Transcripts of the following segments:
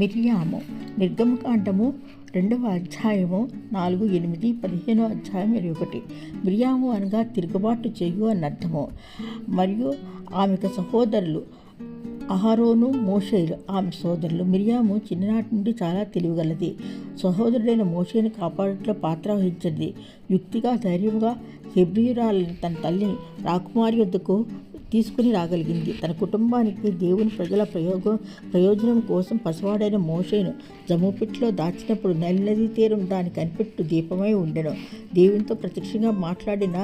మిరియాము. నిర్గమకాండము 2వ అధ్యాయము 4, 8, 15వ అధ్యాయం 21. మిరియాము అనగా తిరుగుబాటు చేయు అని అర్థము. మరియు ఆమెకు సహోదరులు అహరోను, మోషేలు ఆమె సోదరులు. మిరియాము చిన్ననాటి నుండి చాలా తెలివిగలది. సహోదరుడైన మోషేని కాపాడటంలో పాత్ర వహించింది. యుక్తిగా, ధైర్యంగా హెబ్రీయురాలని తన తల్లిని రాకుమారి వద్దకు తీసుకుని రాగలిగింది. తన కుటుంబానికి దేవుని ప్రజల ప్రయోజనం కోసం పసివాడైన మోషేను జమ్ముపిట్లో దాచినప్పుడు నది తీరం దాని కనిపెట్టు దీపమై ఉండెను. దేవునితో ప్రత్యక్షంగా మాట్లాడిన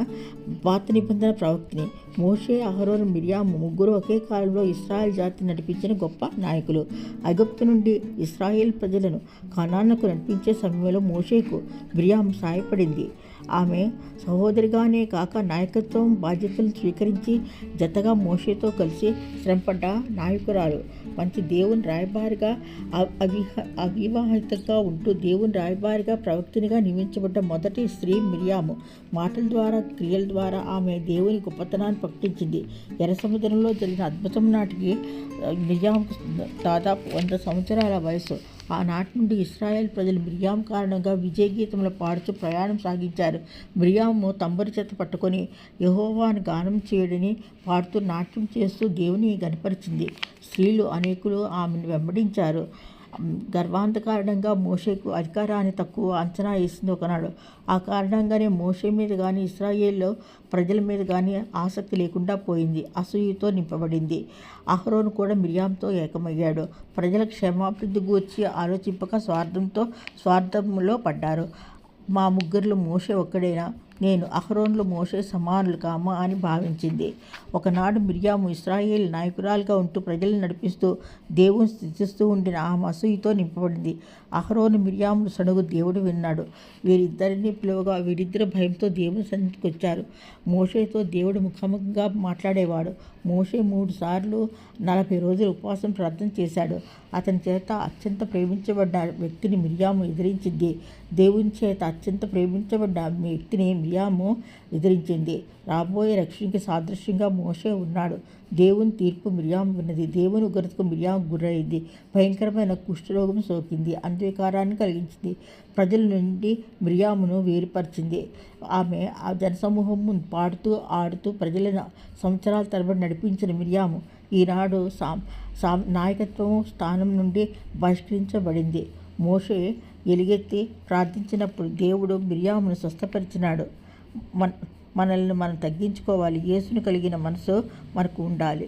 పాత నిబంధన ప్రవక్తిని. మోషే, అహరోను, మిరియాము ముగ్గురు ఒకే కాలంలో ఇశ్రాయేల్ జాతిని నడిపించిన గొప్ప నాయకులు. ఐగుప్తు నుండి ఇశ్రాయేల్ ప్రజలను కనానుకు నడిపించే సమయంలో మోషేకు మిరియాము సహాయపడింది. ఆమె సహోదరిగానే కాక నాయకత్వం బాధ్యతలను స్వీకరించి జతగా మోషేతో కలిసి శ్రమపడ్డ నాయకురాలు. మంచి దేవుని రాయబారిగా అవివాహితంగా ఉంటూ దేవుని రాయబారిగా ప్రవక్తినిగా నియమించబడ్డ మొదటి స్త్రీ మిరియాము. మాటల ద్వారా, క్రియల ద్వారా ఆమె దేవుని గొప్పతనాన్ని ప్రకటించింది. ఎర్ర సముద్రంలో జరిగిన అద్భుతం నాటికి మిరియాముకు దాదాపు 100 సంవత్సరాల వయసు. ఆనాటి నుండి ఇశ్రాయేల్ ప్రజలు మిరియాము కారణంగా విజయ గీతములు పాడుతూ ప్రయాణం సాగించారు. మిరియాము తంబురు చేత పట్టుకొని యెహోవాను గానం చేయడని పాడుతూ నాట్యం చేస్తూ దేవుని గణపరిచింది. స్త్రీలు అనేకులు ఆమెను వెంబడించారు. గర్వాంత కారణంగా మోషేకు అధికారాన్ని తక్కువ అంచనా వేసింది ఒకనాడు. ఆ కారణంగానే మోషే మీద కానీ ఇశ్రాయేల్లో ప్రజల మీద కానీ ఆసక్తి లేకుండా పోయింది. అసూయతో నింపబడింది. అహరోను కూడా మిరియాముతో ఏకమయ్యాడు. ప్రజల క్షేమాభివృద్ధి గూర్చి ఆలోచింపక స్వార్థంలో పడ్డారు. మా ముగ్గురిలో మోషే ఒక్కడేనా? నేను అహరోనులు మోషే సమానులు కామా అని భావించింది. ఒకనాడు మిరియాము ఇశ్రాయేల్ నాయకురాలుగా ఉంటూ ప్రజలను నడిపిస్తూ దేవుని స్తుతిస్తూ ఉండిన ఆమె అసూయతో నింపబడింది. అహరోను మిరియాములు సణుగు దేవుడు విన్నాడు. వీరిద్దరిని పిలువగా వీరిద్దరు భయంతో దేవుని సన్నిధికి వచ్చారు. మోషేతో దేవుడు ముఖాముఖిగా మాట్లాడేవాడు. మోషే 3 సార్లు 40 రోజులు ఉపవాసం ప్రార్థన చేశాడు. అతని చేత అత్యంత ప్రేమించబడ్డ వ్యక్తిని మిరియాము ఎదిరించింది. దేవుని చేత అత్యంత ప్రేమించబడ్డ వ్యక్తిని మిరియాము ఎదిరించింది. రాబోయే రక్షణకి సాదృశ్యంగా మోషే ఉన్నాడు. దేవుని తీర్పు మిరియాము విన్నది. దేవుని ఉగ్రతకు మిరియాము గురైంది. భయంకరమైన కుష్ఠరోగం సోకింది. అంధకారాన్ని కలిగించింది. ప్రజల నుండి మిరియామును వేరుపరిచింది. ఆమె ఆ జనసమూహం పాడుతూ ఆడుతూ ప్రజలను సంవత్సరాల తరబడి నడిపించిన మిరియాము ఈనాడు నాయకత్వం స్థానం నుండి బహిష్కరించబడింది. మోషే ఎలుగెత్తి ప్రార్థించినప్పుడు దేవుడు మిరియామును స్వస్థపరిచినాడు. మనల్ని మనం తగ్గించుకోవాలి. యేసును కలిగిన మనసు మనకు ఉండాలి.